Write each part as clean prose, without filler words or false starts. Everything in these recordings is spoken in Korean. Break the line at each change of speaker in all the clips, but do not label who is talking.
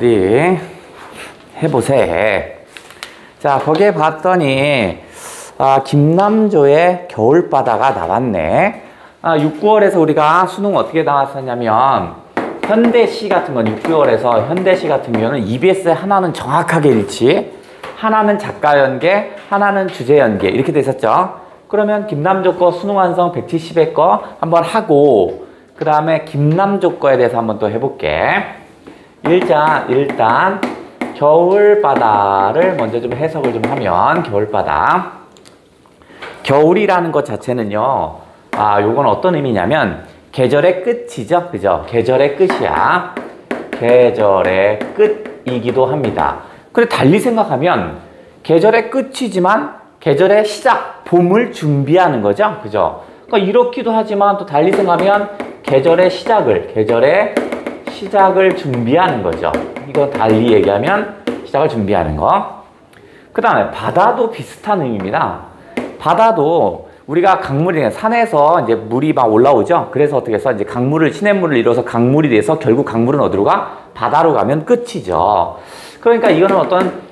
어디 해보세. 자, 거기에 봤더니 김남조의 겨울바다가 나왔네. 6, 9월에서 우리가 수능 어떻게 나왔었냐면 현대시 같은 건 6, 9월에서 현대시 같은 경우는 EBS에 하나는 정확하게 일치, 하나는 작가 연계, 하나는 주제 연계 이렇게 돼 있었죠. 그러면 김남조 거 수능 완성 170회 거 한번 하고 그 다음에 김남조 거에 대해서 한번 또 해볼게. 일단 겨울바다를 먼저 좀 해석을 좀 하면 겨울바다. 겨울이라는 것 자체는요. 요건 어떤 의미냐면 계절의 끝이죠. 그죠? 계절의 끝이야. 계절의 끝이기도 합니다. 근데 달리 생각하면 계절의 끝이지만 계절의 시작, 봄을 준비하는 거죠. 그죠? 그러니까 이렇기도 하지만 또 달리 생각하면 계절의 시작을 준비하는 거죠. 이거 달리 얘기하면 시작을 준비하는 거. 그 다음에 바다도 비슷한 의미입니다. 바다도 우리가 강물이 산에서 이제 물이 막 올라오죠. 그래서 어떻게 해서 이제 강물을 시냇물을 이뤄서 강물이 돼서 결국 강물은 어디로 가? 바다로 가면 끝이죠. 그러니까 이거는 어떤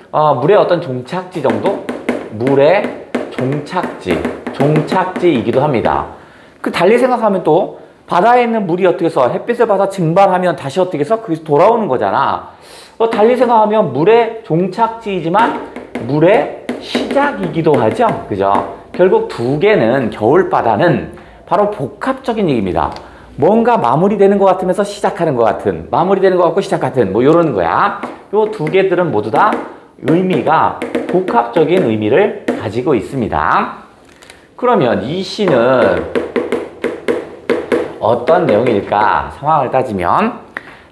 물의 어떤 종착지 정도? 물의 종착지이기도 합니다. 그 달리 생각하면 또 바다에 있는 물이 어떻게 해서 햇빛을 받아 증발하면 다시 어떻게 해서 거기서 돌아오는 거잖아. 달리 생각하면 물의 종착지이지만 물의 시작이기도 하죠. 그죠? 결국 두 개는 겨울바다는 바로 복합적인 얘기입니다. 뭔가 마무리되는 것 같으면서 시작하는 것 같은, 마무리되는 것 같고 시작 같은 뭐 이러는 거야. 요 두 개들은 모두 다 의미가 복합적인 의미를 가지고 있습니다. 그러면 이 시는 어떤 내용일까? 상황을 따지면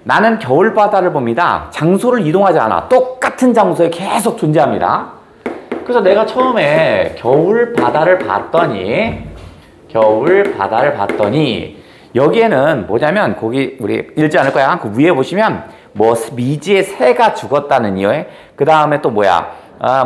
나는 겨울바다를 봅니다. 장소를 이동하지 않아. 똑같은 장소에 계속 존재합니다. 그래서 내가 처음에 겨울바다를 봤더니 여기에는 뭐냐면 거기 우리 읽지 않을 거야. 그 위에 보시면 뭐 미지의 새가 죽었다는 이유, 그 다음에 또 뭐야,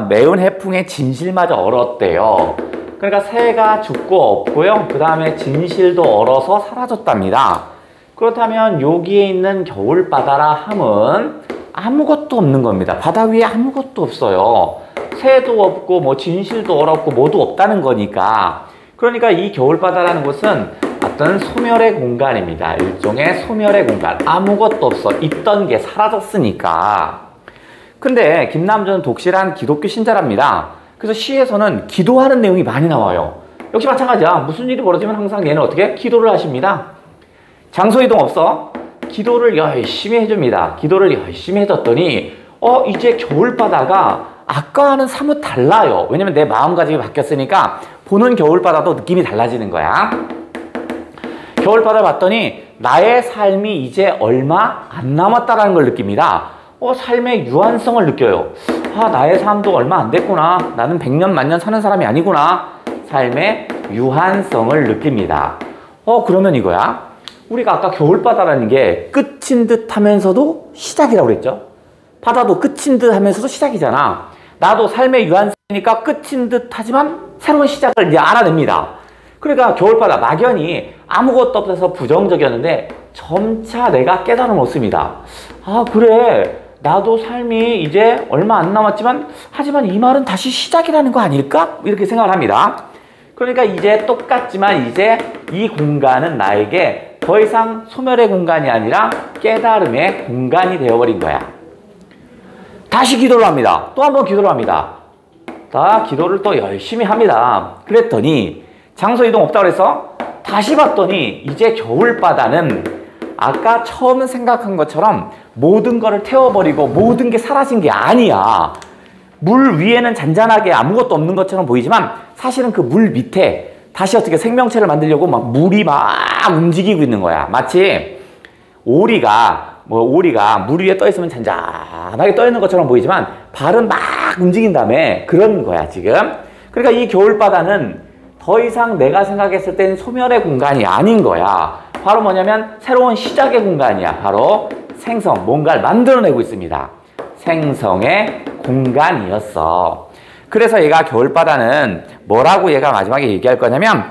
매운 해풍의 진실마저 얼었대요. 그러니까 새가 죽고 없고요. 그 다음에 진실도 얼어서 사라졌답니다. 그렇다면 여기에 있는 겨울바다라 함은 아무것도 없는 겁니다. 바다 위에 아무것도 없어요. 새도 없고 뭐 진실도 얼었고 모두 없다는 거니까. 그러니까 이 겨울바다라는 곳은 어떤 소멸의 공간입니다. 일종의 소멸의 공간. 아무것도 없어. 있던 게 사라졌으니까. 근데 김남조는 독실한 기독교 신자랍니다. 그래서 시에서는 기도하는 내용이 많이 나와요. 역시 마찬가지야. 무슨 일이 벌어지면 항상 얘는 어떻게? 기도를 하십니다. 장소 이동 없어. 기도를 열심히 해줍니다. 기도를 열심히 해줬더니 이제 겨울바다가 아까와는 사뭇 달라요. 왜냐면 내 마음가짐이 바뀌었으니까 보는 겨울바다도 느낌이 달라지는 거야. 겨울바다를 봤더니 나의 삶이 이제 얼마 안 남았다라는 걸 느낍니다. 삶의 유한성을 느껴요. 나의 삶도 얼마 안 됐구나. 나는 100년 만년 사는 사람이 아니구나. 삶의 유한성을 느낍니다. 그러면 이거야. 우리가 아까 겨울바다라는 게 끝인 듯 하면서도 시작이라고 그랬죠. 바다도 끝인 듯 하면서도 시작이잖아. 나도 삶의 유한성이니까 끝인 듯 하지만 새로운 시작을 이제 알아냅니다. 그러니까 겨울바다 막연히 아무것도 없어서 부정적이었는데 점차 내가 깨달음을 얻습니다. 그래. 나도 삶이 이제 얼마 안 남았지만 하지만 이 말은 다시 시작이라는 거 아닐까? 이렇게 생각을 합니다. 그러니까 이제 똑같지만 이제 이 공간은 나에게 더 이상 소멸의 공간이 아니라 깨달음의 공간이 되어버린 거야. 다시 기도를 합니다. 또 한 번 기도를 합니다. 기도를 또 열심히 합니다. 그랬더니 장소 이동 없다고 해서 다시 봤더니 이제 겨울바다는 아까 처음 생각한 것처럼 모든 거를 태워버리고 모든 게 사라진 게 아니야. 물 위에는 잔잔하게 아무것도 없는 것처럼 보이지만 사실은 그 물 밑에 다시 어떻게 생명체를 만들려고 막 물이 막 움직이고 있는 거야. 마치 오리가 물 위에 떠 있으면 잔잔하게 떠 있는 것처럼 보이지만 발은 막 움직인 다음에 그런 거야 지금. 그러니까 이 겨울바다는 더 이상 내가 생각했을 땐 소멸의 공간이 아닌 거야. 바로 뭐냐면 새로운 시작의 공간이야. 바로 생성, 뭔가를 만들어내고 있습니다. 생성의 공간이었어. 그래서 얘가 겨울바다는 뭐라고 얘가 마지막에 얘기할 거냐면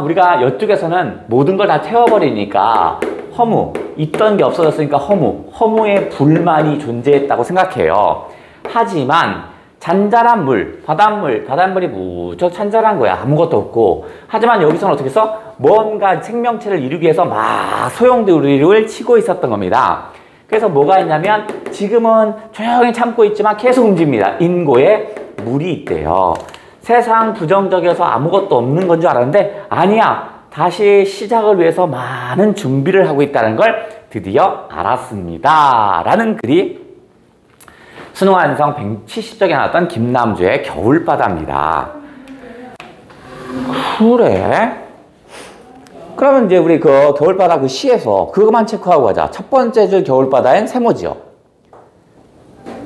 우리가 이쪽에서는 모든 걸 다 태워버리니까 허무. 있던 게 없어졌으니까 허무. 허무에 불만이 존재했다고 생각해요. 하지만 잔잔한 물, 바닷물이 무척 잔잔한 거야. 아무것도 없고. 하지만 여기서는 어떻게 했어? 뭔가 생명체를 이루기 위해서 막 소용돌이를 치고 있었던 겁니다. 그래서 뭐가 있냐면 지금은 조용히 참고 있지만 계속 움직입니다. 인고에 물이 있대요. 세상 부정적이어서 아무것도 없는 건 줄 알았는데 아니야. 다시 시작을 위해서 많은 준비를 하고 있다는 걸 드디어 알았습니다. 라는 글이 수능완성 170쪽에 나왔던 김남주의 겨울바다입니다. 그래? 그러면 이제 우리 그 겨울바다 그 시에서 그것만 체크하고 가자. 첫 번째 줄 겨울바다엔 세모지요.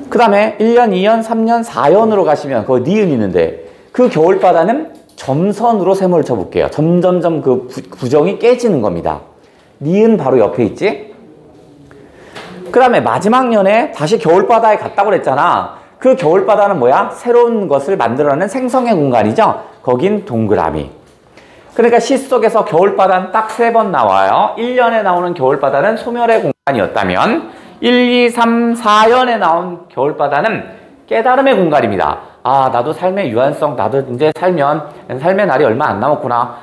그 다음에 1년, 2년, 3년, 4년으로 가시면 그 니은 있는데 그 겨울바다는 점선으로 세모를 쳐볼게요. 점점점 그 부정이 깨지는 겁니다. 니은 바로 옆에 있지? 그 다음에 마지막 년에 다시 겨울바다에 갔다고 그랬잖아. 그 겨울바다는 뭐야? 새로운 것을 만들어내는 생성의 공간이죠. 거긴 동그라미. 그러니까 시 속에서 겨울바다는 딱 3번 나와요. 1년에 나오는 겨울바다는 소멸의 공간이었다면 1, 2, 3, 4년에 나온 겨울바다는 깨달음의 공간입니다. 아, 나도 삶의 유한성, 나도 이제 삶의 날이 얼마 안 남았구나.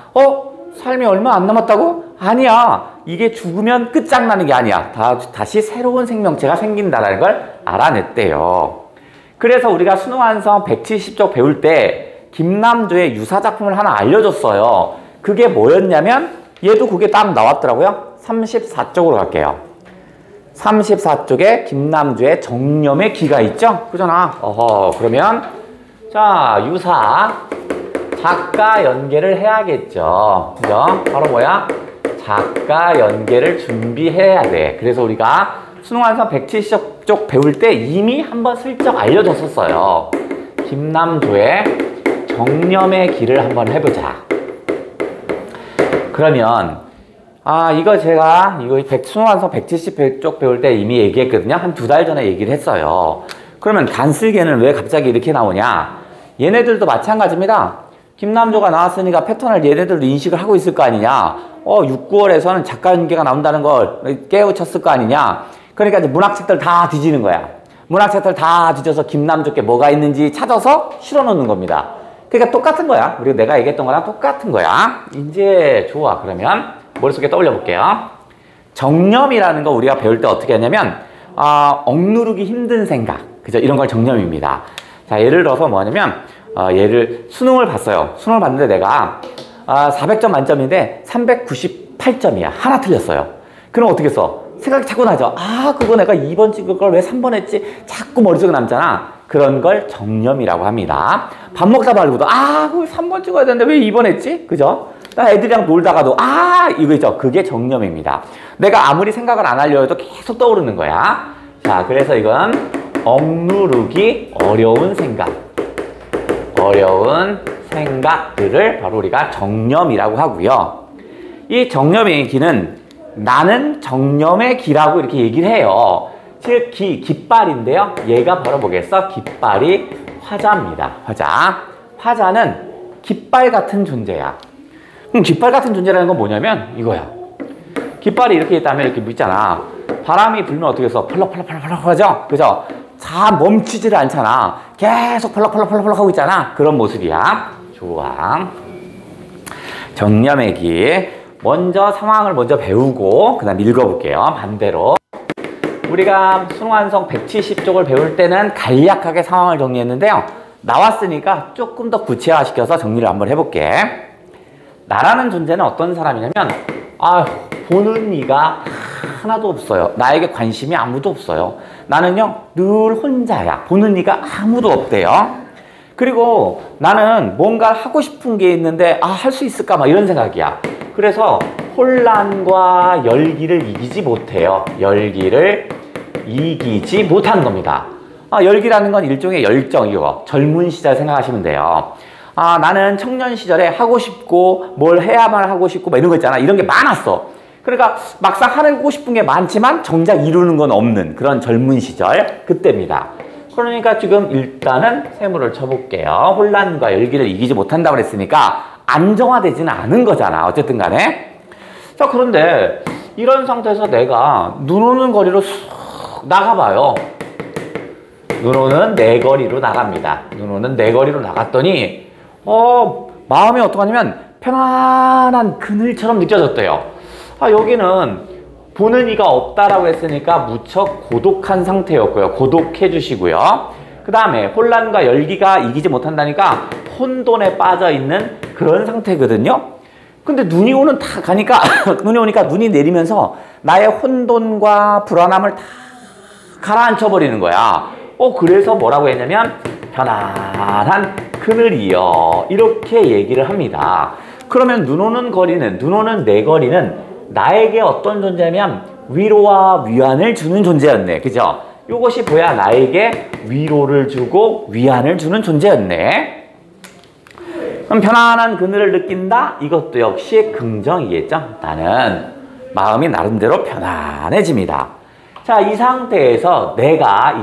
삶이 얼마 안 남았다고? 아니야. 이게 죽으면 끝장나는 게 아니야. 다시 새로운 생명체가 생긴다는 걸 알아냈대요. 그래서 우리가 수능완성 170쪽 배울 때 김남주의 유사작품을 하나 알려줬어요. 그게 뭐였냐면 얘도 그게 딱 나왔더라고요. 34쪽으로 갈게요. 34쪽에 김남주의 정념의 기가 있죠? 그잖아. 그러면 자, 유사 작가 연계를 해야겠죠. 그죠? 바로 뭐야? 작가 연계를 준비해야 돼. 그래서 우리가 수능완성 170쪽 배울 때 이미 한번 슬쩍 알려줬었어요. 김남주의 정념의 길을 한번 해보자. 그러면 이거 제가 수능완성 170쪽 배울 때 이미 얘기했거든요. 한 2달 전에 얘기를 했어요. 그러면 간슬개는 왜 갑자기 이렇게 나오냐? 얘네들도 마찬가지입니다. 김남주가 나왔으니까 패턴을 얘네들도 인식을 하고 있을 거 아니냐. 6, 9월에서는 작가 연계가 나온다는 걸 깨우쳤을 거 아니냐. 그러니까 이제 문학책들 다 뒤지는 거야. 문학책들 다 뒤져서 김남주께 뭐가 있는지 찾아서 실어놓는 겁니다. 그러니까 똑같은 거야. 우리 내가 얘기했던 거랑 똑같은 거야. 이제 좋아. 그러면 머릿속에 떠올려 볼게요. 정념이라는 거 우리가 배울 때 어떻게 하냐면 억누르기 힘든 생각. 그죠? 이런 걸 정념입니다. 자, 예를 들어서 뭐냐면 수능을 봤어요. 수능을 봤는데 내가 400점 만점인데 398점이야. 하나 틀렸어요. 그럼 어떻게 써? 생각이 자꾸 나죠. 그거 내가 2번 찍을 걸 왜 3번 했지? 자꾸 머릿속에 남잖아. 그런 걸 정념이라고 합니다. 밥 먹다 말고도 그거 3번 찍어야 되는데 왜 2번 했지? 그죠? 나 애들이랑 놀다가도 이거 있죠. 그게 정념입니다. 내가 아무리 생각을 안 하려 해도 계속 떠오르는 거야. 자, 그래서 이건 억누르기 어려운 생각들을 바로 우리가 정념이라고 하고요. 이 정념의 기는 나는 정념의 기라고 이렇게 얘기를 해요. 즉 깃발인데요. 얘가 바로 뭐겠어? 깃발이 화자입니다. 화자는 깃발 같은 존재야. 그럼 깃발 같은 존재라는 건 뭐냐면 이거야. 깃발이 이렇게 있다면 이렇게 있잖아. 바람이 불면 어떻게 해서 펄럭펄럭펄럭 하죠? 그죠? 잘 멈추지를 않잖아. 계속 펄럭펄럭펄럭 하고 있잖아. 그런 모습이야. 좋아. 정념의 기. 먼저 상황을 배우고 그 다음 읽어볼게요. 반대로. 우리가 수능완성 170쪽을 배울 때는 간략하게 상황을 정리했는데요. 나왔으니까 조금 더 구체화시켜서 정리를 한번 해볼게. 나라는 존재는 어떤 사람이냐면 보는 이가 하나도 없어요. 나에게 관심이 아무도 없어요. 나는요 늘 혼자야. 보는 이가 아무도 없대요. 그리고 나는 뭔가 하고 싶은 게 있는데 할 수 있을까 막 이런 생각이야. 그래서 혼란과 열기를 이기지 못해요. 열기를 이기지 못하는 겁니다. 열기라는 건 일종의 열정이고 젊은 시절 생각하시면 돼요. 나는 청년 시절에 하고 싶고 뭘 해야만 하고 싶고 막 이런 거 있잖아. 이런 게 많았어. 그러니까 막상 하고 싶은 게 많지만 정작 이루는 건 없는 그런 젊은 시절 그때입니다. 그러니까 지금 일단은 세모를 쳐볼게요. 혼란과 열기를 이기지 못한다고 그랬으니까 안정화되지는 않은 거잖아. 어쨌든 간에. 자, 그런데 이런 상태에서 내가 눈 오는 거리로 쑥 나가봐요. 눈 오는 내 거리로 나갑니다. 눈 오는 내 거리로 나갔더니 마음이 어떡하냐면 편안한 그늘처럼 느껴졌대요. 여기는 보는 이가 없다라고 했으니까 무척 고독한 상태였고요. 고독해 주시고요. 그 다음에 혼란과 열기가 이기지 못한다니까 혼돈에 빠져 있는 그런 상태거든요. 근데 눈이 오니까 눈이 내리면서 나의 혼돈과 불안함을 다 가라앉혀 버리는 거야. 그래서 뭐라고 했냐면 편안한 그늘이요. 이렇게 얘기를 합니다. 그러면 눈 오는 내 거리는 나에게 어떤 존재냐면 위로와 위안을 주는 존재였네. 그죠? 이것이 뭐야? 나에게 위로를 주고 위안을 주는 존재였네. 그럼 편안한 그늘을 느낀다? 이것도 역시 긍정이겠죠? 나는 마음이 나름대로 편안해집니다. 자, 이 상태에서 내가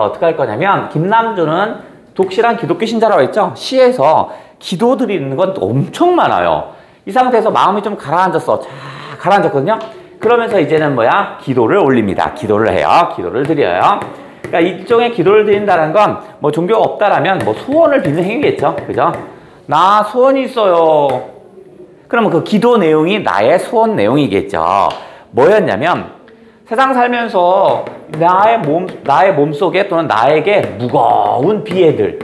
어떻게 할 거냐면 김남주는 독실한 기독교 신자라고 했죠? 시에서 기도 드리는 건 엄청 많아요. 이 상태에서 마음이 좀 가라앉았거든요. 그러면서 이제는 기도를 올립니다. 기도를 해요. 기도를 드려요. 그러니까 일종의 기도를 드린다는 건 종교가 없다라면 소원을 빌는 행위겠죠. 그죠? 나 소원이 있어요. 그러면 그 기도 내용이 나의 소원 내용이겠죠. 뭐였냐면 세상 살면서 나의 몸속에 또는 나에게 무거운 비애들,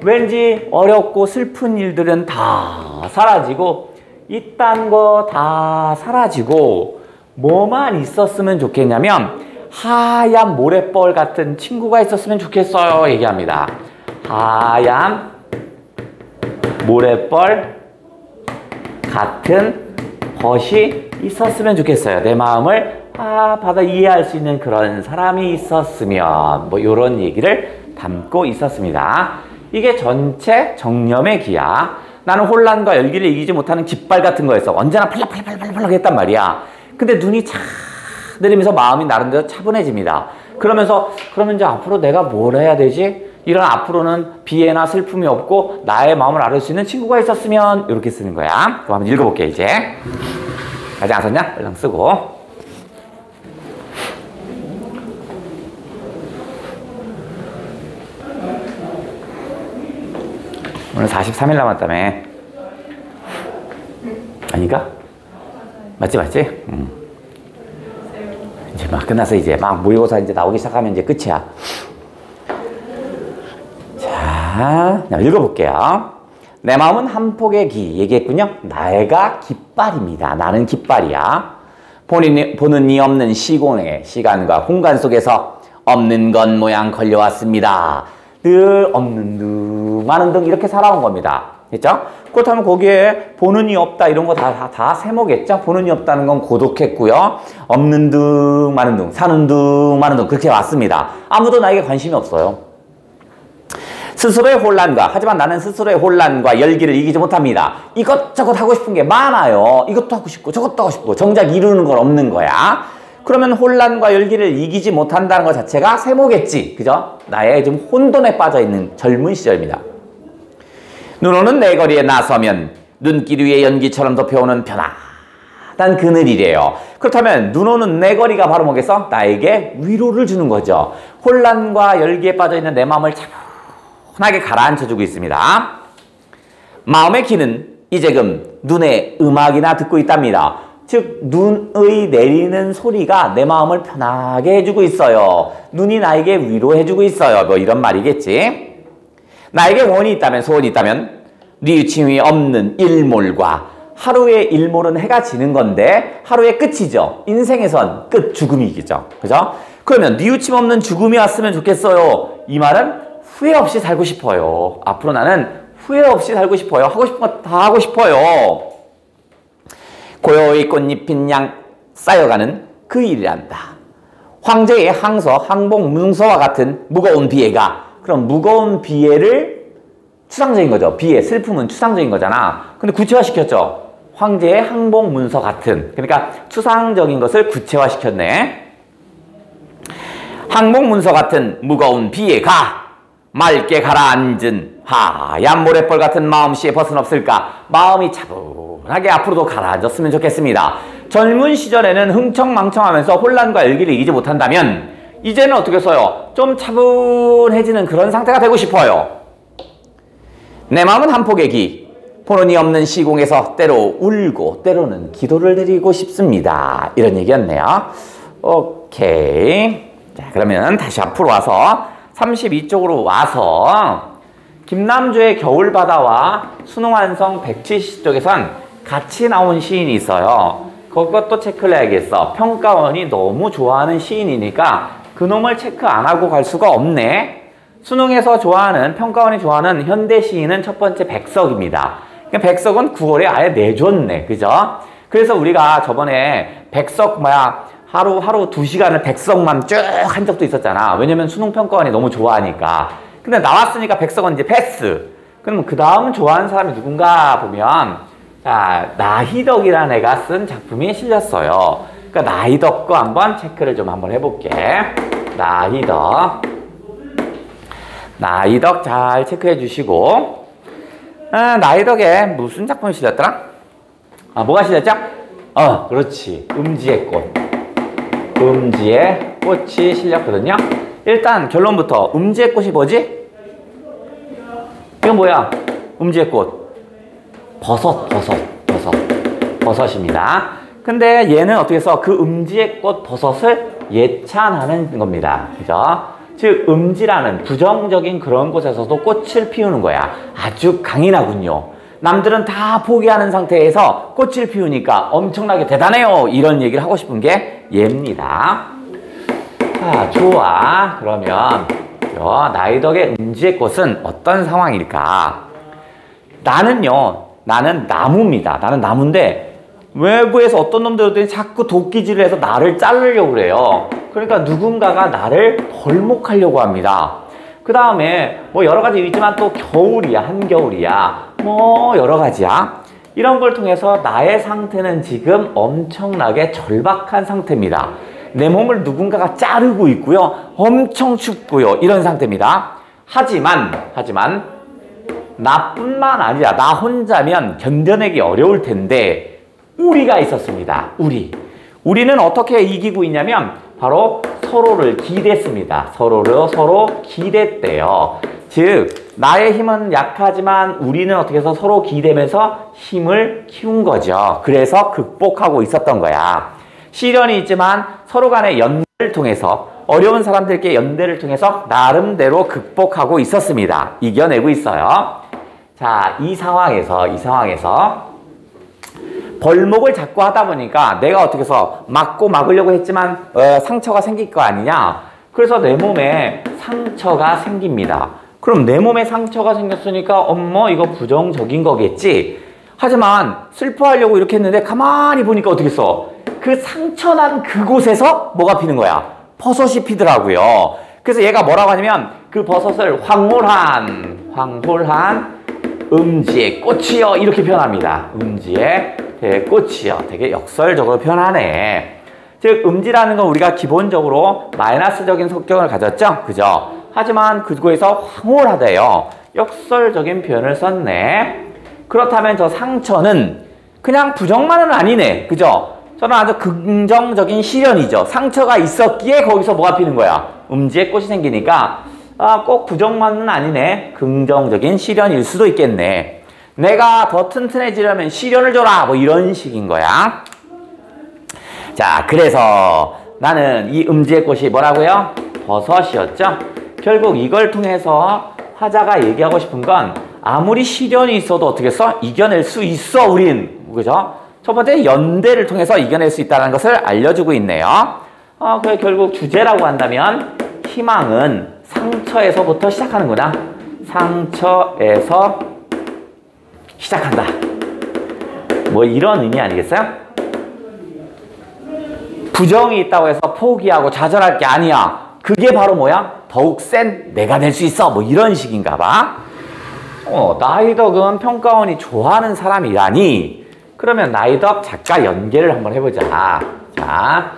왠지 어렵고 슬픈 일들은 다 사라지고 이딴 거 다 사라지고 뭐만 있었으면 좋겠냐면 하얀 모래벌 같은 친구가 있었으면 좋겠어요. 얘기합니다. 하얀 모래벌 같은 벗이 있었으면 좋겠어요. 내 마음을 받아 이해할 수 있는 그런 사람이 있었으면 이런 얘기를 담고 있었습니다. 이게 전체 정념의 기야. 나는 혼란과 열기를 이기지 못하는 깃발 같은 거였어. 언제나 팔락팔락팔락 했단 말이야. 근데 눈이 착 내리면서 마음이 나름대로 차분해집니다. 그러면 이제 앞으로 내가 뭘 해야 되지? 이런 앞으로는 비애나 슬픔이 없고 나의 마음을 알을 수 있는 친구가 있었으면 이렇게 쓰는 거야. 그럼 한번 읽어볼게 이제. 아직 안 썼냐? 빨리 쓰고. 오늘 43일 남았다며. 아닌가? 맞지? 이제 막 끝나서 이제 막 모의고사 이제 나오기 시작하면 이제 끝이야. 자, 읽어볼게요. 내 마음은 한 폭의 기. 얘기했군요. 나가 깃발입니다. 나는 깃발이야. 보는 이 없는 시공의 시간과 공간 속에서 없는 것 모양 걸려왔습니다. 늘 없는 등, 많은 등 이렇게 살아온 겁니다. 됐죠? 그렇다면 거기에 보는 이 없다 이런 거 다 세모겠죠? 보는 이 없다는 건 고독했고요. 없는 등, 많은 등, 사는 등, 많은 등 그렇게 왔습니다. 아무도 나에게 관심이 없어요. 스스로의 혼란과, 하지만 나는 스스로의 혼란과 열기를 이기지 못합니다. 이것저것 하고 싶은 게 많아요. 이것도 하고 싶고 저것도 하고 싶고 정작 이루는 건 없는 거야. 그러면 혼란과 열기를 이기지 못한다는 것 자체가 세모겠지. 그죠? 나의 좀 혼돈에 빠져있는 젊은 시절입니다. 눈 오는 내 거리에 나서면 눈길 위에 연기처럼 덮여오는 편안한 그늘이래요. 그렇다면 눈 오는 내 거리가 바로 뭐겠어? 나에게 위로를 주는 거죠. 혼란과 열기에 빠져있는 내 마음을 차분하게 가라앉혀주고 있습니다. 마음의 귀는 이제금 눈의 음악이나 듣고 있답니다. 즉 눈의 내리는 소리가 내 마음을 편하게 해주고 있어요. 눈이 나에게 위로해주고 있어요. 이런 말이겠지. 나에게 원이 있다면, 소원이 있다면 뉘우침이 없는 일몰과 하루의 일몰은 해가 지는 건데 하루의 끝이죠. 인생에선 끝, 죽음이겠죠. 그죠? 그러면 뉘우침 없는 죽음이 왔으면 좋겠어요. 이 말은 후회 없이 살고 싶어요. 앞으로 나는 후회 없이 살고 싶어요. 하고 싶은 거 다 하고 싶어요. 고요히 꽃잎인 양 쌓여가는 그 일이란다. 황제의 항서, 항복 문서와 같은 무거운 비애가, 그럼 무거운 비애를 추상적인 거죠. 비애, 슬픔은 추상적인 거잖아. 근데 구체화시켰죠. 황제의 항복 문서 같은, 그러니까 추상적인 것을 구체화시켰네. 항복 문서 같은 무거운 비애가 맑게 가라앉은 하얀 모래벌 같은 마음씨에 벗은 없을까. 마음이 차분하게 앞으로도 가라앉았으면 좋겠습니다. 젊은 시절에는 흥청망청하면서 혼란과 열기를 이기지 못한다면 이제는 어떻게 써요? 좀 차분해지는 그런 상태가 되고 싶어요. 내 마음은 한 폭의 기. 본원이 없는 시공에서 때로 울고 때로는 기도를 드리고 싶습니다. 이런 얘기였네요. 오케이. 자, 그러면 다시 앞으로 와서 32쪽으로 와서 김남주의 겨울바다와 수능완성 170쪽에선 같이 나온 시인이 있어요. 그것도 체크를 해야겠어. 평가원이 너무 좋아하는 시인이니까 그놈을 체크 안 하고 갈 수가 없네. 수능에서 좋아하는, 평가원이 좋아하는 현대 시인은 첫 번째 백석입니다. 백석은 9월에 아예 내줬네. 그죠? 그래서 우리가 저번에 백석 하루 2시간을 백석만 쭉 한 적도 있었잖아. 왜냐면 수능 평가원이 너무 좋아하니까. 근데 나왔으니까 백석은 이제 패스. 그럼 그 다음 좋아하는 사람이 누군가 보면, 자, 나희덕이라는 애가 쓴 작품이 실렸어요. 그러니까 나희덕 거 한번 체크를 좀 한번 해볼게. 나희덕 잘 체크해 주시고. 나희덕에 무슨 작품이 실렸더라? 뭐가 실렸죠? 그렇지. 음지의 꽃. 음지의 꽃이 실렸거든요. 일단 결론부터 음지의 꽃이 뭐지? 이건 뭐야? 음지의 꽃. 버섯입니다. 근데 얘는 어떻게 해서 그 음지의 꽃 버섯을 예찬하는 겁니다. 그죠? 즉 음지라는 부정적인 그런 곳에서도 꽃을 피우는 거야. 아주 강인하군요. 남들은 다 포기하는 상태에서 꽃을 피우니까 엄청나게 대단해요. 이런 얘기를 하고 싶은 게 얘입니다. 자, 좋아. 그러면 나희덕의 음지의 꽃은 어떤 상황일까? 나는 나무입니다. 나는 나무인데 외부에서 어떤 놈들이 자꾸 도끼질을 해서 나를 자르려고 그래요. 그러니까 누군가가 나를 벌목하려고 합니다. 그 다음에 여러 가지 있지만 또 겨울이야, 한겨울이야, 여러 가지야. 이런 걸 통해서 나의 상태는 지금 엄청나게 절박한 상태입니다. 내 몸을 누군가가 자르고 있고요. 엄청 춥고요. 이런 상태입니다. 하지만 나뿐만 아니라 나 혼자면 견뎌내기 어려울 텐데 우리가 있었습니다. 우리는 어떻게 이기고 있냐면 바로 서로를 기댔습니다. 서로 기댔대요. 즉 나의 힘은 약하지만 우리는 어떻게 해서 서로 기대면서 힘을 키운 거죠. 그래서 극복하고 있었던 거야. 시련이 있지만 서로 간의 연대를 통해서 어려운 사람들께 연대를 통해서 나름대로 극복하고 있었습니다. 이겨내고 있어요. 자, 이 상황에서 벌목을 자꾸 하다 보니까 내가 어떻게 해서 막으려고 했지만 상처가 생길 거 아니냐. 그래서 내 몸에 상처가 생깁니다. 그럼 내 몸에 상처가 생겼으니까 이거 부정적인 거겠지. 하지만 슬퍼하려고 이렇게 했는데 가만히 보니까 어떻게 했어? 그 상처난 그곳에서 뭐가 피는 거야? 버섯이 피더라고요. 그래서 얘가 뭐라고 하냐면 그 버섯을 황홀한 음지의 꽃이요 이렇게 표현합니다. 음지의 꽃이요. 되게 역설적으로 표현하네. 즉 음지라는 건 우리가 기본적으로 마이너스적인 성격을 가졌죠? 그죠? 하지만 그곳에서 황홀하대요. 역설적인 표현을 썼네. 그렇다면 저 상처는 그냥 부정만은 아니네. 그죠? 저는 아주 긍정적인 시련이죠. 상처가 있었기에 거기서 뭐가 피는 거야? 음지의 꽃이 생기니까 꼭 부정만은 아니네. 긍정적인 시련일 수도 있겠네. 내가 더 튼튼해지려면 시련을 줘라. 이런 식인 거야. 자, 그래서 나는 이 음지의 꽃이 뭐라고요? 버섯이었죠. 결국 이걸 통해서 화자가 얘기하고 싶은 건 아무리 시련이 있어도 어떻게 해서 이겨낼 수 있어 우린. 그죠? 첫 번째 연대를 통해서 이겨낼 수 있다는 것을 알려주고 있네요. 그래 결국 주제라고 한다면 희망은 상처에서부터 시작하는구나. 상처에서 시작한다. 이런 의미 아니겠어요? 부정이 있다고 해서 포기하고 좌절할 게 아니야. 그게 바로 뭐야? 더욱 센 내가 될 수 있어. 이런 식인가 봐. 나희덕은 평가원이 좋아하는 사람이라니. 그러면 나희덕 작가 연계를 한번 해보자. 자,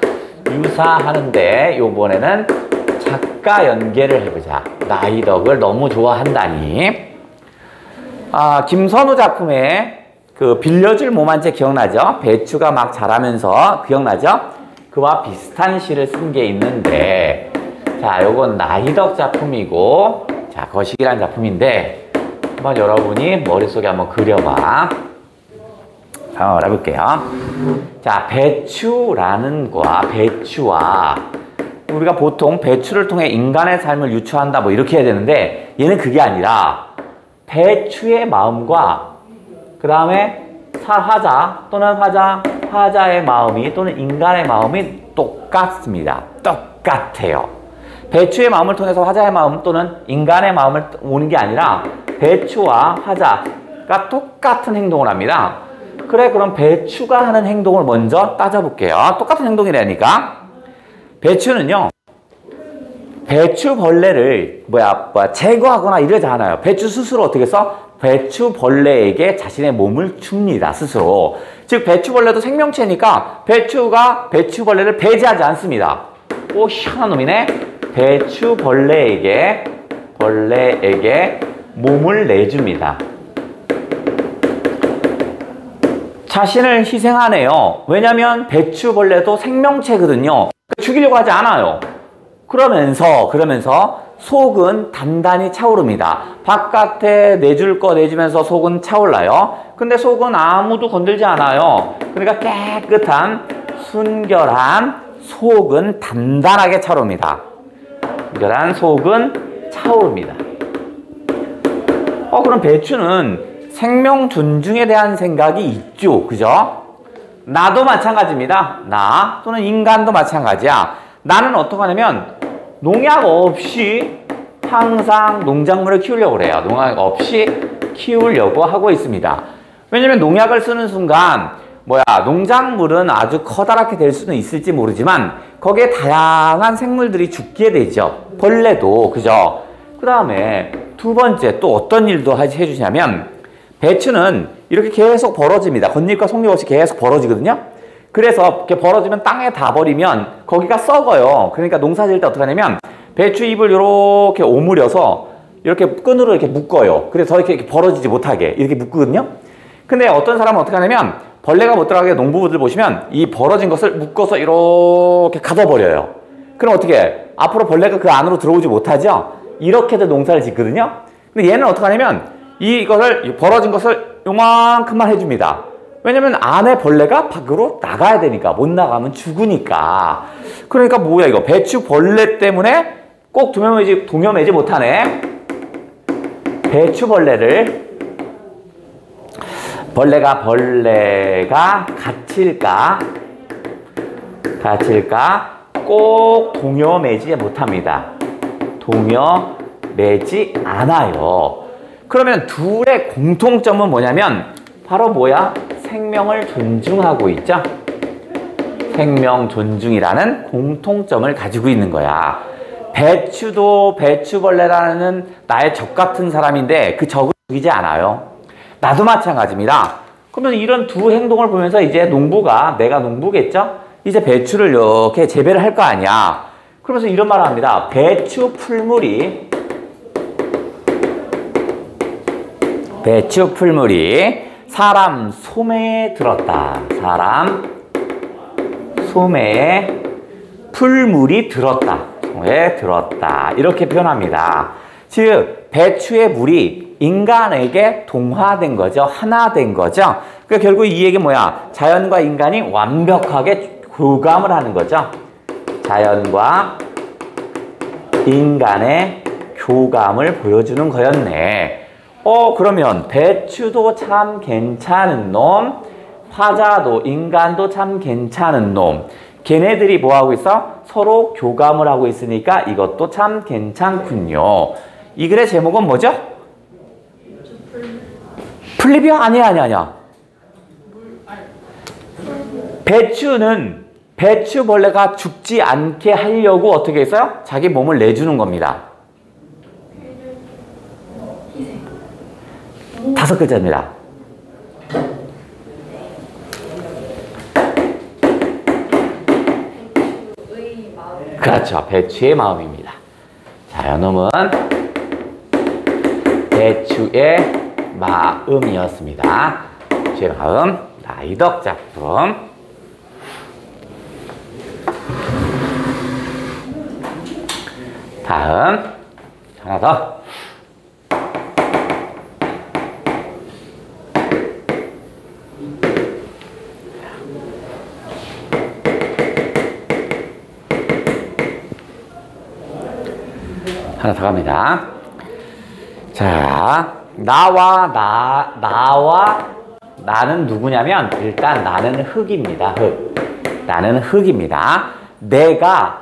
유사하는데 요번에는 작가 연계를 해보자. 나희덕을 너무 좋아한다니. 김선우 작품에 그 빌려줄 몸한채 기억나죠? 배추가 막 자라면서 기억나죠? 그와 비슷한 시를 쓴 게 있는데 자, 요건 나희덕 작품이고 자, 거시기란 작품인데 한번 여러분이 머릿속에 한번 그려봐. 한번 해볼게요. 자, 배추라는 거와 배추와 우리가 보통 배추를 통해 인간의 삶을 유추한다 뭐 이렇게 해야 되는데 얘는 그게 아니라 배추의 마음과 그 다음에 화자 또는 화자의 마음이 또는 인간의 마음이 똑같습니다. 똑같아요. 배추의 마음을 통해서 화자의 마음 또는 인간의 마음을 오는 게 아니라 배추와 화자가 똑같은 행동을 합니다. 그래, 그럼 배추가 하는 행동을 먼저 따져볼게요. 똑같은 행동이라니까. 배추는요, 배추벌레를 제거하거나 이러지 않아요. 배추 스스로 어떻게 해서 배추벌레에게 자신의 몸을 줍니다. 스스로. 즉 배추벌레도 생명체니까 배추가 배추벌레를 배제하지 않습니다. 오, 희한한 놈이네. 배추벌레에게 몸을 내줍니다. 자신을 희생하네요. 왜냐면 배추벌레도 생명체거든요. 죽이려고 하지 않아요. 그러면서 속은 단단히 차오릅니다. 바깥에 내줄 거 내주면서 속은 차올라요. 근데 속은 아무도 건들지 않아요. 그러니까 깨끗한 순결한 속은 단단하게 차오릅니다. 순결한 속은 차오릅니다. 그럼 배추는 생명 존중에 대한 생각이 있죠. 그죠? 나도 마찬가지입니다. 나 또는 인간도 마찬가지야. 나는 어떻게 하냐면 농약 없이 항상 농작물을 키우려고 그래요. 농약 없이 키우려고 하고 있습니다. 왜냐면 농약을 쓰는 순간 농작물은 아주 커다랗게 될 수는 있을지 모르지만 거기에 다양한 생물들이 죽게 되죠. 벌레도. 그죠? 그 다음에 두 번째 또 어떤 일도 해주시냐면 배추는 이렇게 계속 벌어집니다. 겉잎과 속잎 없이 계속 벌어지거든요. 그래서 이렇게 벌어지면 땅에 다 버리면 거기가 썩어요. 그러니까 농사 지을 때 어떻게 하냐면 배추 잎을 이렇게 오므려서 이렇게 끈으로 이렇게 묶어요. 그래서 이렇게 벌어지지 못하게 이렇게 묶거든요. 근데 어떤 사람은 어떻게 하냐면 벌레가 못 들어가게 농부분들 보시면 이 벌어진 것을 묶어서 이렇게 가둬버려요. 그럼 어떻게 해? 앞으로 벌레가 그 안으로 들어오지 못하죠? 이렇게도 농사를 짓거든요. 근데 얘는 어떻게 하냐면 이것을 벌어진 것을 요만큼만 해줍니다. 왜냐면 안에 벌레가 밖으로 나가야 되니까. 못 나가면 죽으니까. 그러니까 뭐야 이거 배추 벌레 때문에 꼭 동여매지 못하네. 배추 벌레가 갇힐까 꼭 동여매지 못합니다. 동여매지 않아요. 그러면 둘의 공통점은 뭐냐면 바로 생명을 존중하고 있죠. 생명 존중이라는 공통점을 가지고 있는 거야. 배추도 배추벌레라는 나의 적 같은 사람인데 그 적을 죽이지 않아요. 나도 마찬가지입니다. 그러면 이런 두 행동을 보면서 이제 내가 농부겠죠? 이제 배추를 이렇게 재배를 할 거 아니야. 그러면서 이런 말을 합니다. 배추 풀물이 사람 소매에 들었다. 사람 소매에 풀물이 들었다. 소매에 들었다. 이렇게 표현합니다. 즉 배추의 물이 인간에게 동화된 거죠. 하나 된 거죠. 그러니까 결국 이 얘기 자연과 인간이 완벽하게 교감을 하는 거죠. 자연과 인간의 교감을 보여주는 거였네. 그러면 배추도 참 괜찮은 놈, 화자도 인간도 참 괜찮은 놈. 걔네들이 뭐하고 있어? 서로 교감을 하고 있으니까 이것도 참 괜찮군요. 이 글의 제목은 뭐죠? 풀립이야? 아니야. 배추는 배추벌레가 죽지 않게 하려고 어떻게 했어요? 자기 몸을 내주는 겁니다. 5글자입니다. 그렇죠. 배추의 마음입니다. 자, 이놈은 배추의 마음이었습니다. 제 마음 나이덕 작품. 다음 하나 더. 하나 더 갑니다. 자, 나는 누구냐면 일단 나는 흙입니다. 흙. 나는 흙입니다. 내가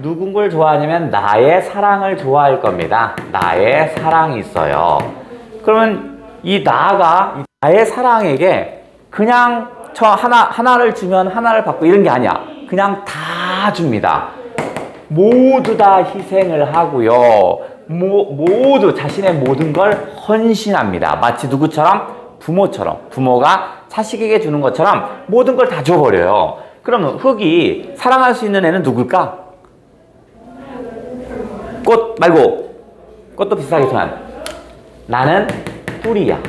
누군 걸 좋아하냐면 나의 사랑을 좋아할 겁니다. 나의 사랑이 있어요. 그러면 이 나의 사랑에게 그냥 저 하나를 주면 하나를 받고 이런 게 아니야. 그냥 다 줍니다. 모두 다 희생을 하고요. 모두 자신의 모든 걸 헌신합니다. 마치 누구처럼? 부모처럼. 부모가 자식에게 주는 것처럼 모든 걸 다 줘버려요. 그러면 흙이 사랑할 수 있는 애는 누굴까? 꽃 말고, 꽃도 비슷하겠지만 나는 뿌리야.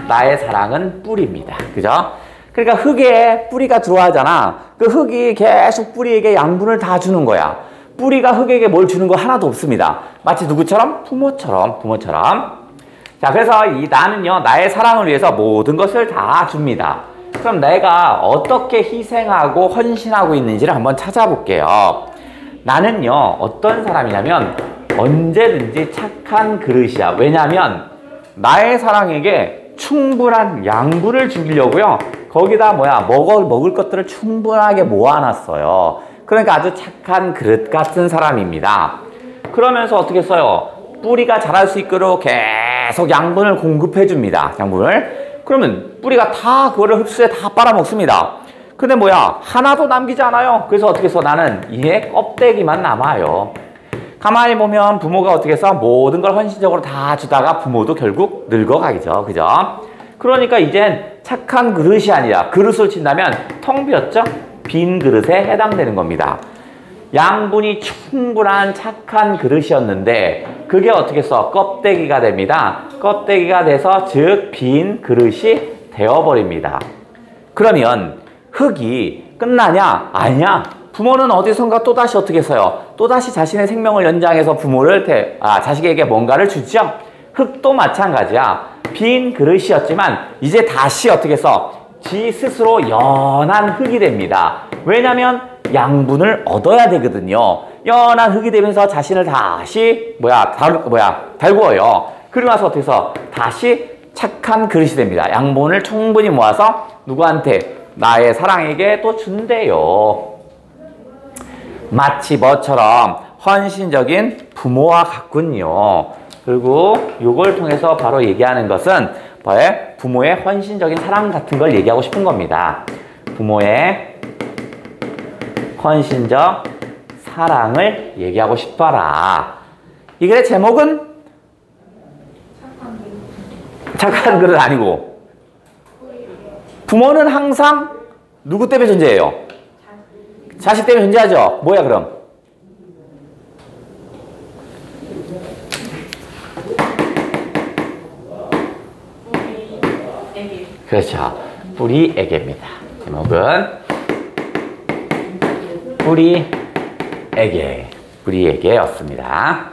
나의 사랑은 뿌리입니다. 그죠? 그러니까 흙에 뿌리가 들어와잖아. 그 흙이 계속 뿌리에게 양분을 다 주는 거야. 뿌리가 흙에게 뭘 주는 거 하나도 없습니다. 마치 누구처럼? 부모처럼. 자, 그래서 이 나는요, 나의 사랑을 위해서 모든 것을 다 줍니다. 그럼 내가 어떻게 희생하고 헌신하고 있는지를 한번 찾아볼게요. 나는요, 어떤 사람이냐면 언제든지 착한 그릇이야. 왜냐면 나의 사랑에게 충분한 양분을 주려고요. 거기다 먹을 것들을 충분하게 모아놨어요. 그러니까 아주 착한 그릇 같은 사람입니다. 그러면서 어떻게 써요? 뿌리가 자랄 수 있도록 계속 양분을 공급해 줍니다. 양분을. 그러면 뿌리가 다 그거를 흡수해 다 빨아먹습니다. 근데 하나도 남기지 않아요. 그래서 어떻게 써? 나는 이에 껍데기만 남아요. 가만히 보면 부모가 어떻게 써? 모든 걸 헌신적으로 다 주다가 부모도 결국 늙어가죠. 그죠? 그러니까 이젠 착한 그릇이 아니라, 그릇을 친다면 텅 비었죠? 빈 그릇에 해당되는 겁니다. 양분이 충분한 착한 그릇이었는데 그게 어떻게 써? 껍데기가 됩니다. 껍데기가 돼서 즉 빈 그릇이 되어버립니다. 그러면 흙이 끝나냐? 아니야. 부모는 어디선가 또다시 어떻게 써요? 또다시 자신의 생명을 연장해서 자식에게 뭔가를 주죠? 흙도 마찬가지야. 빈 그릇이었지만 이제 다시 어떻게 써? 지 스스로 연한 흙이 됩니다. 왜냐면 양분을 얻어야 되거든요. 연한 흙이 되면서 자신을 다시 달구어요. 그러고 나서 어떻게 써? 다시 착한 그릇이 됩니다. 양분을 충분히 모아서 누구한테? 나의 사랑에게 또 준대요. 마치 뭐처럼? 헌신적인 부모와 같군요. 그리고 이걸 통해서 바로 얘기하는 것은 부모의 헌신적인 사랑 같은 걸 얘기하고 싶은 겁니다. 부모의 헌신적 사랑을 얘기하고 싶더라. 이 글의 제목은 착한 글은 아니고, 부모는 항상 누구 때문에 존재해요? 자식 때문에 존재하죠. 뭐야 그럼? 그렇죠. 뿌리에게입니다. 제목은 뿌리에게였습니다.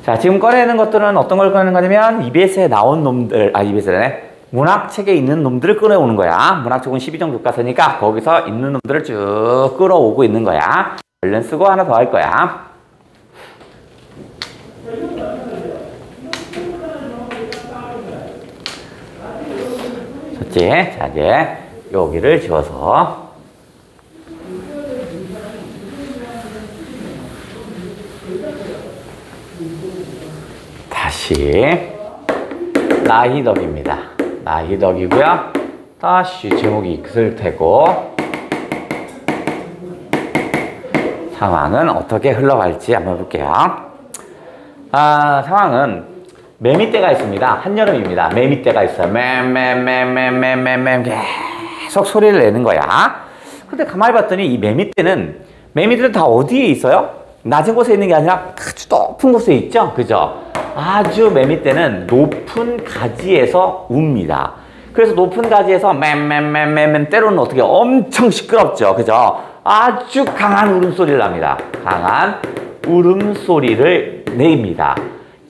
자, 지금 꺼내는 것들은 어떤 걸 꺼내는 거냐면 EBS에 나온 놈들, EBS네. 문학책에 있는 놈들을 끌어오는 거야. 문학책은 12종 교과서니까 거기서 있는 놈들을 쭉 끌어오고 있는 거야. 얼른 쓰고 하나 더 할 거야. 좋지? 자, 이제 여기를 지워서 다시 나희덕입니다. 나희덕이고요. 다시 제목이 있을 테고 상황은 어떻게 흘러갈지 한번 볼게요. 상황은 매미떼가 있습니다. 한여름입니다. 매미떼가 있어요. 계속 소리를 내는 거야. 근데 가만히 봤더니 이 매미떼는, 매미들은 다 어디에 있어요? 낮은 곳에 있는 게 아니라 아주 높은 곳에 있죠. 그죠? 아주 맨 밑에는 높은 가지에서 웁니다. 그래서 높은 가지에서 맨 때로는 어떻게 엄청 시끄럽죠. 그죠? 아주 강한 울음소리를 납니다. 강한 울음소리를 냅니다.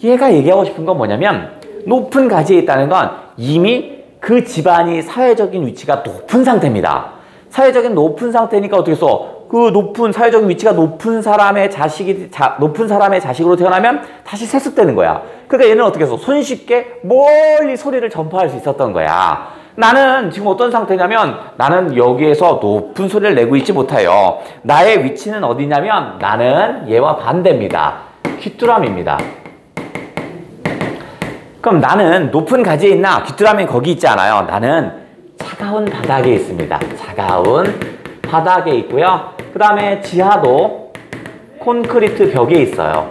얘가 얘기하고 싶은 건 뭐냐면 높은 가지에 있다는 건 이미 그 집안이 사회적인 위치가 높은 상태입니다. 사회적인 높은 상태니까 어떻게 써? 그 높은 사회적인 위치가 높은 사람의 자식으로 태어나면 다시 세습되는 거야. 그러니까 얘는 어떻게 해서 손쉽게 멀리 소리를 전파할 수 있었던 거야. 나는 지금 어떤 상태냐면 나는 여기에서 높은 소리를 내고 있지 못해요. 나의 위치는 어디냐면 나는 얘와 반대입니다. 귀뚜라미입니다. 그럼 나는 높은 가지에 있나? 귀뚜라미는 거기 있지 않아요. 나는 차가운 바닥에 있습니다. 차가운 바닥에 있고요. 그 다음에 지하도 콘크리트 벽에 있어요.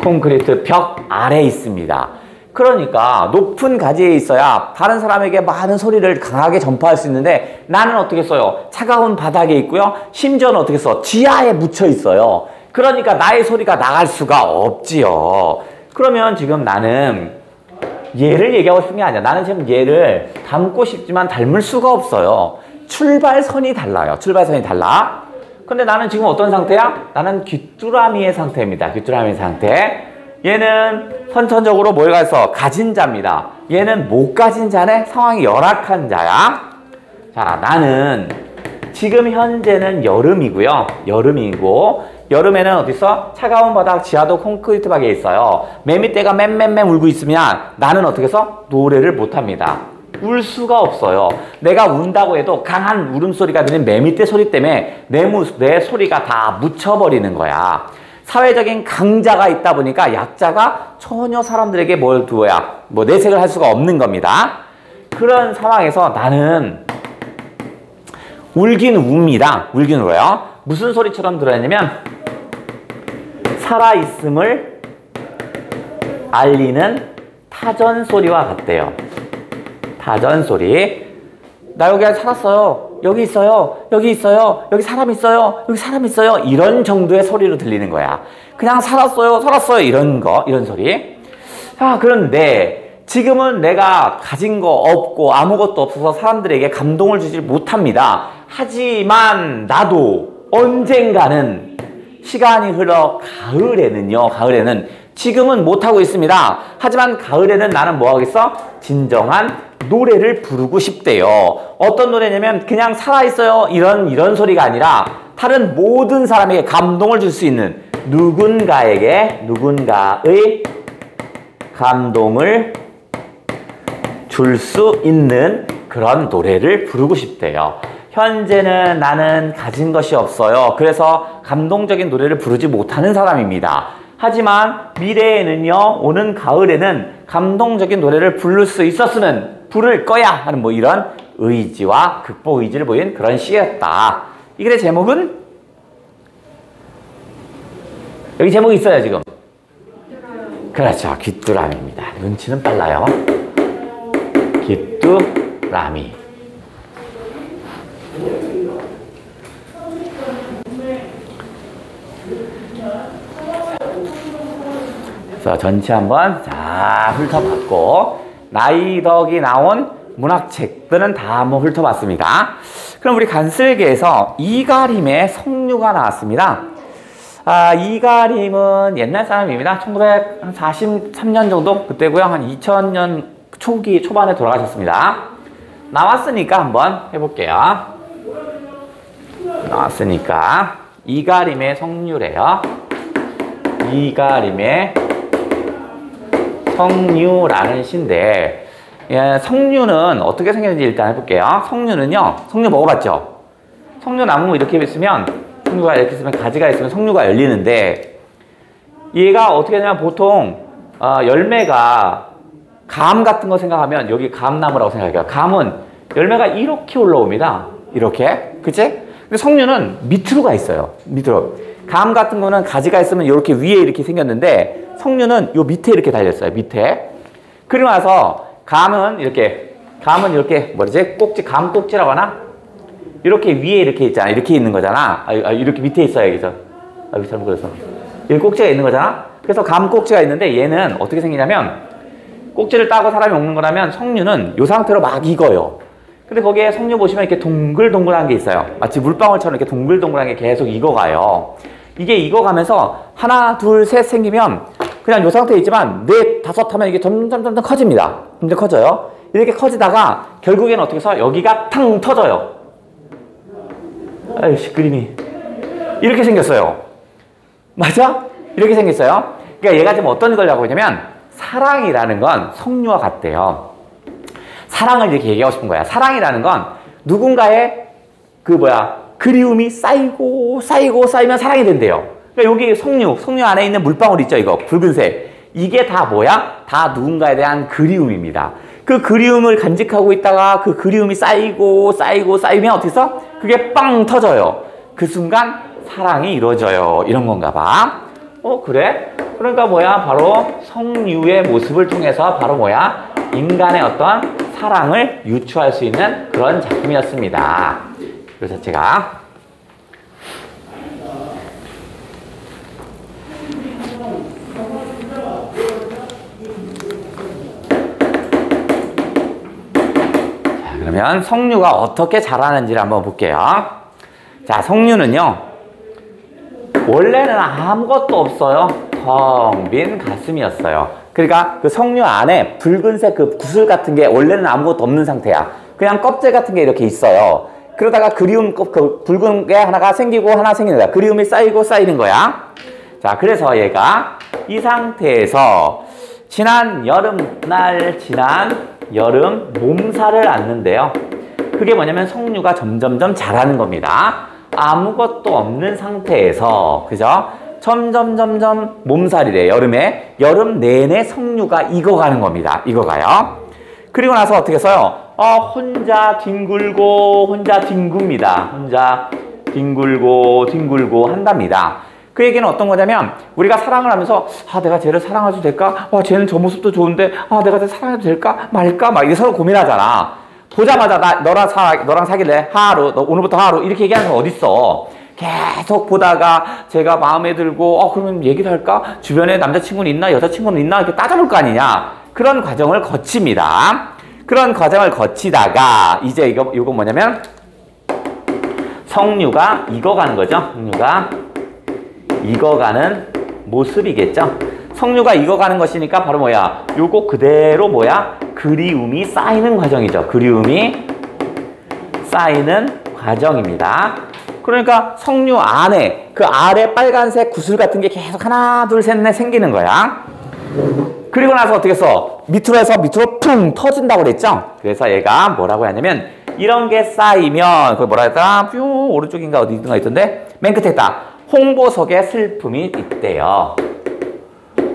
콘크리트 벽 아래에 있습니다. 그러니까 높은 가지에 있어야 다른 사람에게 많은 소리를 강하게 전파할 수 있는데 나는 어떻게 써요? 차가운 바닥에 있고요. 심지어는 어떻게 써? 지하에 묻혀 있어요. 그러니까 나의 소리가 나갈 수가 없지요. 그러면 지금 나는 얘를 얘기하고 싶은 게 아니야. 나는 지금 얘를 닮고 싶지만 닮을 수가 없어요. 출발선이 달라요. 출발선이 달라. 근데 나는 지금 어떤 상태야? 나는 귀뚜라미의 상태입니다. 귀뚜라미 상태. 얘는 선천적으로 뭐가 있어? 가진 자입니다. 얘는 못 가진 자네? 상황이 열악한 자야. 자, 나는 지금 현재는 여름이고요. 여름이고 여름에는 어디서? 차가운 바닥 지하도 콘크리트 벽에 있어요. 맨 밑에가 맨 울고 있으면 나는 어떻게 해서? 노래를 못합니다. 울 수가 없어요. 내가 운다고 해도 강한 울음소리가 들린 맨 밑에 소리 때문에 내 소리가 다 묻혀버리는 거야. 사회적인 강자가 있다 보니까 약자가 전혀 사람들에게 뭘 두어야 내색을 할 수가 없는 겁니다. 그런 상황에서 나는 울긴 웁니다. 울긴 울어요. 무슨 소리처럼 들어야냐면 살아있음을 알리는 타전 소리와 같대요. 타전 소리. 나 여기 살았어요. 여기 있어요. 여기 있어요. 여기 사람 있어요. 여기 사람 있어요. 이런 정도의 소리로 들리는 거야. 그냥 살았어요. 살았어요. 이런 거, 이런 소리. 자, 그런데 지금은 내가 가진 거 없고 아무것도 없어서 사람들에게 감동을 주지 못합니다. 하지만 나도 언젠가는 시간이 흘러 가을에는 지금은 못하고 있습니다. 하지만 가을에는 나는 뭐 하겠어? 진정한 노래를 부르고 싶대요. 어떤 노래냐면 그냥 살아있어요. 이런 소리가 아니라 다른 모든 사람에게 감동을 줄 수 있는 누군가의 감동을 줄 수 있는 그런 노래를 부르고 싶대요. 현재는 나는 가진 것이 없어요. 그래서 감동적인 노래를 부르지 못하는 사람입니다. 하지만 미래에는요, 오는 가을에는 감동적인 노래를 부를 수 있었으면 부를 거야 하는 이런 의지와 극복 의지를 보인 그런 시였다. 이 글의 제목은? 여기 제목이 있어요, 지금. 그렇죠. 귀뚜라미입니다. 눈치는 빨라요. 귀뚜라미. 그래서 전체 한번 자 훑어봤고 나이덕이 나온 문학책들은 다 한번 훑어봤습니다. 그럼 우리 간슬기에서 이가림의 성류가 나왔습니다. 이가림은 옛날 사람입니다. 1943년 정도 그때고요. 한 2000년 초반에 돌아가셨습니다. 나왔으니까 한번 해볼게요. 나왔으니까 이가림의 성류래요. 이가림의 성류라는 시인데, 성류는 어떻게 생겼는지 일단 해볼게요. 성류는요, 성류 먹어봤죠? 성류 나무 이렇게 있으면, 성류가 이렇게 있으면 가지가 있으면 성류가 열리는데, 얘가 어떻게 되냐면 보통 열매가 감 같은 거 생각하면 여기 감나무라고 생각해요. 감은 열매가 이렇게 올라옵니다. 이렇게, 그치? 근데 성류는 밑으로 가 있어요. 밑으로. 감 같은 거는 가지가 있으면 이렇게 위에 이렇게 생겼는데 성류는 요 밑에 이렇게 달렸어요. 밑에. 그리고 나서 감은 이렇게 감 꼭지라고 하나? 이렇게 위에 이렇게 있잖아. 이렇게 있는 거잖아. 이렇게 밑에 있어요. 여기서. 여기 잘못 그렸어. 여기 꼭지가 있는 거잖아. 그래서 감 꼭지가 있는데 얘는 어떻게 생기냐면 꼭지를 따고 사람이 먹는 거라면 석류는 이 상태로 막 익어요. 근데 거기에 석류 보시면 이렇게 동글동글한 게 있어요. 마치 물방울처럼 이렇게 동글동글한 게 계속 익어가요. 이게 익어가면서 하나, 둘, 셋 생기면 그냥 이 상태에 있지만 넷, 다섯 하면 이게 점점 커집니다. 점점 커져요. 이렇게 커지다가 결국에는 어떻게 해서 여기가 탕 터져요. 아이씨, 그림이 이렇게 생겼어요. 맞아? 이렇게 생겼어요. 그러니까 얘가 지금 어떤 걸 하고 있냐면 사랑이라는 건 석류와 같대요. 사랑을 이렇게 얘기하고 싶은 거야. 사랑이라는 건 누군가의 그리움이 쌓이면 사랑이 된대요. 그러니까 여기 석류 안에 있는 물방울 있죠, 이거 붉은색. 이게 다 뭐야? 다 누군가에 대한 그리움입니다. 그 그리움을 간직하고 있다가 그 그리움이 쌓이면 어떻게 해서 그게 빵 터져요. 그 순간 사랑이 이루어져요. 이런 건가 봐. 그래? 그러니까 바로 석류의 모습을 통해서 바로 인간의 어떤 사랑을 유추할 수 있는 그런 작품이었습니다. 이 자체가. 자, 그러면 석류가 어떻게 자라는지를 한번 볼게요. 자, 석류는요, 원래는 아무것도 없어요. 텅 빈 가슴이었어요. 그러니까 그 석류 안에 붉은색 그 구슬 같은 게 원래는 아무것도 없는 상태야. 그냥 껍질 같은 게 이렇게 있어요. 그러다가 그리움, 그 붉은 게 하나가 생기고 하나 생기는 거야. 그리움이 쌓이는 거야. 자, 그래서 얘가 이 상태에서 지난 여름 몸살을 앓는데요. 그게 뭐냐면 석류가 점점점 자라는 겁니다. 아무것도 없는 상태에서, 그죠? 점점 몸살이래. 여름 내내 석류가 익어가는 겁니다. 익어가요. 그리고 나서 어떻게 써요? 혼자 뒹굴고 혼자 뒹굽니다. 혼자 뒹굴고 한답니다. 그 얘기는 어떤 거냐면 우리가 사랑을 하면서 내가 쟤를 사랑해도 될까? 쟤는 저 모습도 좋은데 내가 쟤 사랑해도 될까? 말까? 막 이게 서로 고민하잖아. 보자마자 너랑 사귈래? 하루, 너 오늘부터 하루 이렇게 얘기하는 건 어딨어. 계속 보다가 제가 마음에 들고 그러면 얘기를 할까? 주변에 남자친구는 있나? 여자친구는 있나? 이렇게 따져볼 거 아니냐? 그런 과정을 거칩니다. 그런 과정을 거치다가 이제 이거 뭐냐면 석류가 익어가는 거죠. 석류가 익어가는 모습이겠죠. 석류가 익어가는 것이니까 바로 요거 그대로 그리움이 쌓이는 과정이죠. 그리움이 쌓이는 과정입니다. 그러니까 석류 안에 그 아래 빨간색 구슬 같은 게 계속 하나 둘 셋 넷 생기는 거야. 그리고 나서 어떻게 해서 밑으로 풍 터진다고 그랬죠. 그래서 얘가 뭐라고 하냐면 이런 게 쌓이면 그걸 뭐라 했더라? 뿅 오른쪽인가 어디든가 있던데 맨 끝에 있다. 홍보석에 슬픔이 있대요.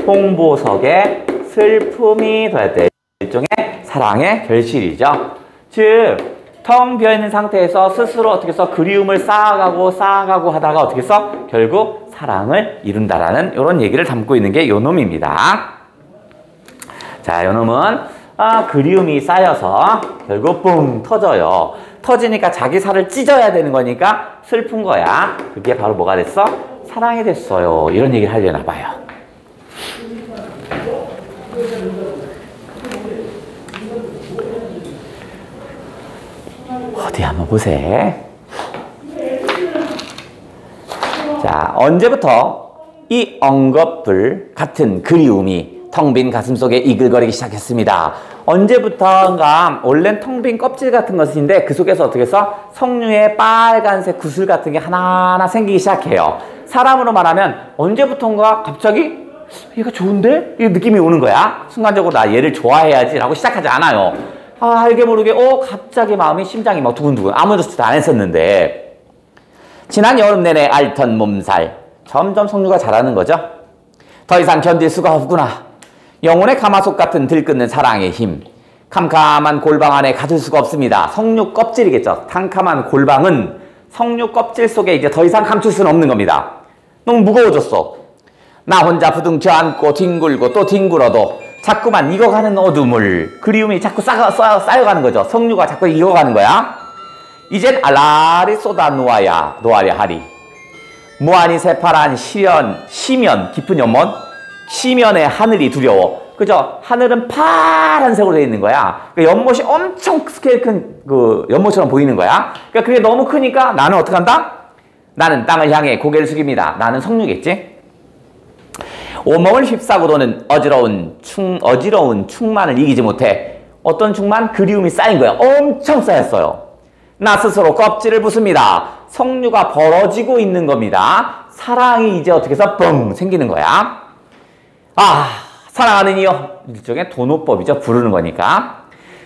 홍보석에 슬픔이 더했대. 일종의 사랑의 결실이죠. 즉 텅 비어있는 상태에서 스스로 어떻게 해서 그리움을 쌓아가고 하다가 어떻게 해서 결국 사랑을 이룬다라는 이런 얘기를 담고 있는 게 요 놈입니다. 자, 요 놈은 그리움이 쌓여서 결국 뿡 터져요. 터지니까 자기 살을 찢어야 되는 거니까 슬픈 거야. 그게 바로 뭐가 됐어? 사랑이 됐어요. 이런 얘기를 하려나 봐요. 어디 한번 보세요. 자, 언제부터 이 엉겁불 같은 그리움이 텅 빈 가슴 속에 이글거리기 시작했습니다. 언제부터인가 원래는 텅 빈 껍질 같은 것인데 그 속에서 어떻게 해서 석류의 빨간색 구슬 같은 게 하나하나 생기기 시작해요. 사람으로 말하면 언제부턴가 갑자기 얘가 좋은데? 이 느낌이 오는 거야. 순간적으로 나 얘를 좋아해야지 라고 시작하지 않아요. 알게 모르게 갑자기 심장이 막 두근두근 아무렇지도 않았었는데 지난 여름 내내 앓던 몸살 점점 석류가 자라는 거죠. 더 이상 견딜 수가 없구나. 영혼의 가마솥 같은 들끓는 사랑의 힘. 캄캄한 골방 안에 가둘 수가 없습니다. 석류 껍질이겠죠. 캄캄한 골방은 석류 껍질 속에 이제 더 이상 감출 수는 없는 겁니다. 너무 무거워졌어. 나 혼자 부둥켜 안고 뒹굴고 또 뒹굴어도 자꾸만 익어가는 어둠을 그리움이 자꾸 쌓여가는 거죠. 석류가 자꾸 익어가는 거야. 이젠 알라리 쏟아 놓아야 하리. 무한히 새파란 시면 깊은 연못, 시면의 하늘이 두려워. 그죠? 하늘은 파란색으로 되어 있는 거야. 그러니까 연못이 엄청 스케일 큰 그 연못처럼 보이는 거야. 그러니까 그게 너무 크니까 나는 어떻게 한다? 나는 땅을 향해 고개를 숙입니다. 나는 석류겠지? 온몸을 휩싸고 도는 어지러운 충만을 이기지 못해. 어떤 충만? 그리움이 쌓인 거야. 엄청 쌓였어요. 나 스스로 껍질을 부숩니다. 석류가 벌어지고 있는 겁니다. 사랑이 이제 어떻게 해서 뻥 생기는 거야. 아, 사랑하는 이여. 일종의 도노법이죠. 부르는 거니까.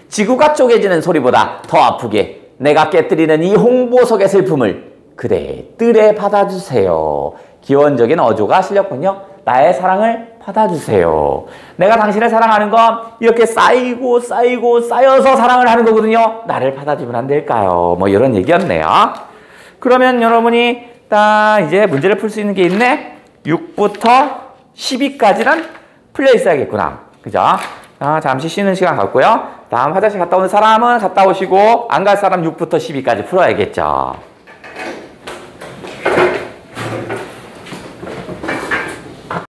지구가 쪼개지는 소리보다 더 아프게 내가 깨뜨리는 이 홍보석의 슬픔을 그대의 뜰에 받아주세요. 기원적인 어조가 실렸군요. 나의 사랑을 받아주세요. 내가 당신을 사랑하는 건 이렇게 쌓이고 쌓여서 사랑을 하는 거거든요. 나를 받아주면 안 될까요? 뭐 이런 얘기였네요. 그러면 여러분이 딱 이제 문제를 풀 수 있는 게 있네. 6부터 12까지는 풀려 있어야겠구나. 그죠? 잠시 쉬는 시간 갖고요. 다음 화장실 갔다 오는 사람은 갔다 오시고 안 갈 사람 6부터 12까지 풀어야겠죠.